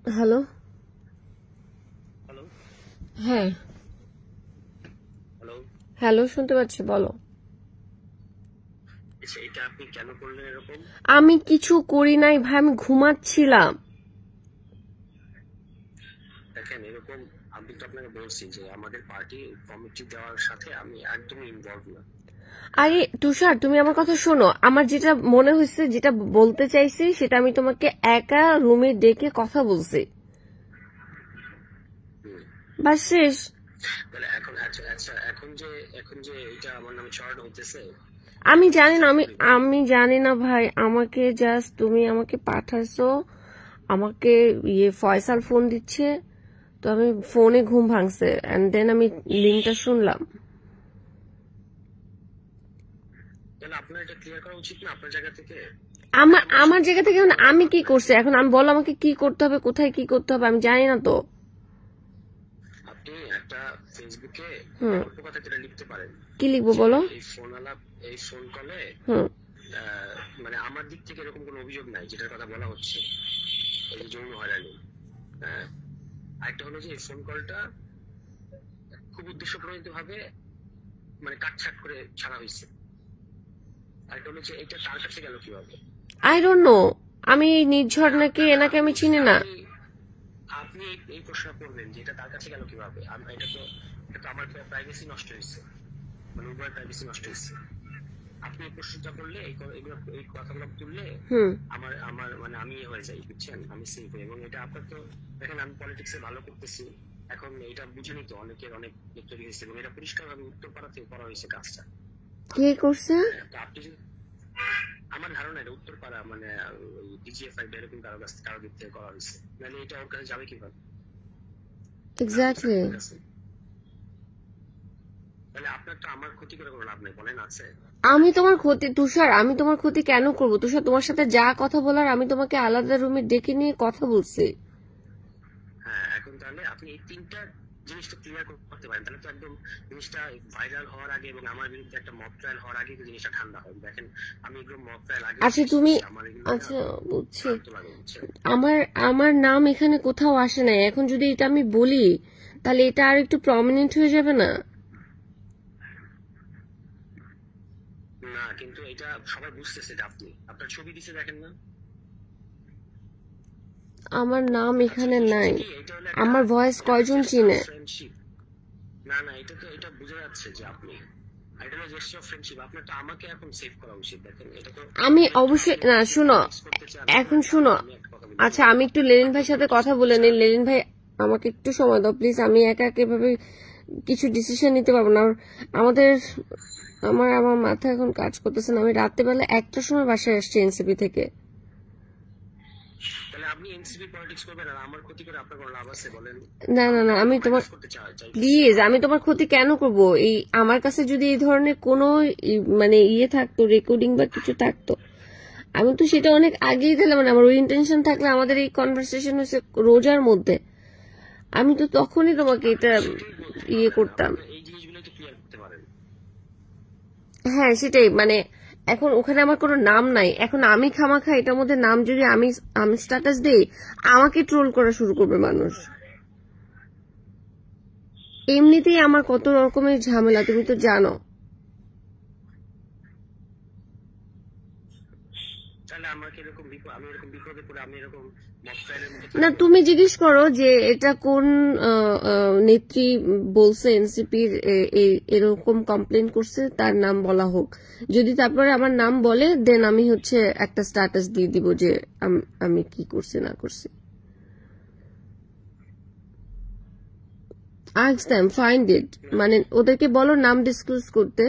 Hello, hello হ্যাঁ hello hello, শুনতে পাচ্ছি, বলো। আচ্ছা, এটা আপনি কেন করলেন এরকম? আমি কিছু করি নাই ভাই, আমি ঘুমাচ্ছিলাম। দেখেন, এরকম আমি তো আপনাকে বলছি যে আমাদের পার্টি কমিটি দেওয়ার সাথে আমি একদমই ইনভলভ না। আরে তুষার, তুমি আমার কথা শোনো। আমার যেটা মনে হয়েছে, যেটা বলতে চাইছি, সেটা আমি তোমাকে একা রুমে ডেকে কথা বলছি, বাস শেষ। তাহলে এখন আচ্ছা আচ্ছা এখন যে এটা আমার নামে ছড়ানো হইতেছে, আমি জানি না, আমি জানি না ভাই। আমাকে জাস্ট তুমি আমাকে পাঠাইছো, আমাকে ফয়সাল ফোন দিচ্ছে, তো আমি ফোনে ঘুম ভাঙছে, এন্ড দেন আমি লিঙ্কটা শুনলাম। তাহলে আপনার এটা ক্লিয়ার করা উচিত না আপনার জায়গা থেকে? আমার জায়গা থেকে আমি কি করছি এখন? আমি বলো আমাকে কি করতে হবে, কোথায় কি করতে হবে, আমি জানি না তো। আপনি একটা ফেসবুকে অল্প কথা যেটা লিখতে পারেন। কি লিখবো বলো? এই ফোন কলে মানে আমার দিক থেকে এরকম কোনো অভিযোগ নাই যেটার কথা বলা হচ্ছে, এই যে যৌন হয়রানি। আরেকটা হলো যে এই ফোন কলটা খুব উদ্দেশ্যপ্রণোদিত ভাবে মানে কাটছাট করে ছাড়া হয়েছে। আরেকটা হলো যে এটা তার কাছে গেল কিভাবে? I don't know. আমি নির্ঝর নাকি এনাকে আমি চিনি না। আপনি এই প্রশ্ন করবেন যে এটা তার কাছে গেল কিভাবে? এটা তো আমার প্রাইভেসি নষ্ট হয়েছে, মানে উভয়ের প্রাইভেসি নষ্ট হয়েছে। আপনি এই প্রশ্নটা করলে এই কথাগুলো তুললে আমার আমার মানে আমি হয়ে যাই, বুঝছেন? আমি সেফ হই। এবং এটা আপনার তো দেখেন আমি পলিটিক্সে ভালো করতেছি, এখন এটা বুঝেনি তো অনেকের অনেক তৈরি হয়েছে, এবং এটা পরিষ্কারভাবে উত্তরপাড়া থেকে করা হয়েছে কাজটা। কে করছে? আপনি আমার ধারণা এটা উত্তরপাড়া মানে ডিজিএফআই এরকম কারো দিক থেকে করা হয়েছে, মানে এটা ওর কাছে যাবে কিভাবে? এক্স্যাক্টলি। তাহলে আপনার তো আমার ক্ষতি করে কোনো লাভ নেই, বলেন আছে? আমি তোমার ক্ষতি, তুষার, আমি তোমার ক্ষতি কেন করবো? তুষার, তোমার সাথে যা কথা বলার আমি তোমাকে আলাদা রুমে ডেকে নিয়ে কথা বলছি। হ্যাঁ, এখন তাহলে আপনি এই তিনটা জিনিসটা ক্লিয়ার করতে পারেন, তাহলে তো একদম জিনিসটা ভাইরাল হওয়ার আগে এবং আমার বিরুদ্ধে একটা মক ট্রায়াল হওয়ার আগে তো জিনিসটা ঠান্ডা হয়। দেখেন আমি এগুলো মক ট্রায়াল আগে, আচ্ছা তুমি, আচ্ছা বুঝছি, আমার নাম এখানে কোথাও আসে নাই। এখন যদি এটা আমি বলি, তাহলে এটা আর একটু প্রমিনেন্ট হয়ে যাবে না? না, কিন্তু এটা সবাই বুঝতেছে এটা আপনি, আপনার ছবি দিছে দেখেন না? আমার নাম এখানে নাই। আমার ভয়েস কয়জন চিনে? না না, এটা বোঝা যাচ্ছে যে আপনি, এটা হলো জেস্টার অফ ফ্রেন্ডশিপ। আপনার তো আমাকে এখন সেভ করা উচিত। দেখেন এটা তো আমি অবশ্যই না, শুনো এখন শুনো। আচ্ছা আমি একটু লেলিন ভাইয়ের সাথে কথা বলে নিই। লেলিন ভাই আমাকে একটু সময় দাও প্লিজ। আমি একা এভাবে কিছু ডিসিশন নিতে পারবো না। আমাদের আমার মাথা এখন কাজ করতেছে না। আমি রাত্রেবেলা 1টার সময় বাসায় আসছি এনসিপি থেকে। না না না, আমি তোমার, প্লিজ, আমি তোমার ক্ষতি কেন করব? এই আমার কাছে যদি এই ধরনের কোনো মানে থাকতো, রেকর্ডিং বা কিছু থাকতো, আমি তো সেটা অনেক আগেই দিলাম। মানে আমার ওই ইন্টেনশন থাকলে আমাদের এই কনভারসেশন হয়েছে রোজার মধ্যে, আমি তো তখনই তোমাকে এটা করতাম। হ্যাঁ সেটাই, মানে এখন ওখানে আমার কোনো নাম নাই। এখন আমি খামাখা এটার মধ্যে নাম যদি আমি স্ট্যাটাস দেই, আমাকে ট্রোল করা শুরু করবে মানুষ। এমনিতেই আমার কত রকমের ঝামেলা তুমি তো জানো। না তুমি জিজ্ঞেস করো যে এটা কোন নেত্রী বলছে এনসিপির এরকম কমপ্লেন করছে, তার নাম বলা হোক। যদি তারপরে আমার নাম বলে, দেন আমি হচ্ছে একটা স্ট্যাটাস দিয়ে দিব যে আমি কি করছি না করছি। আস্ক দেম, ফাইন্ড ইট, মানে ওদেরকে বলো নাম ডিসক্লোজ করতে।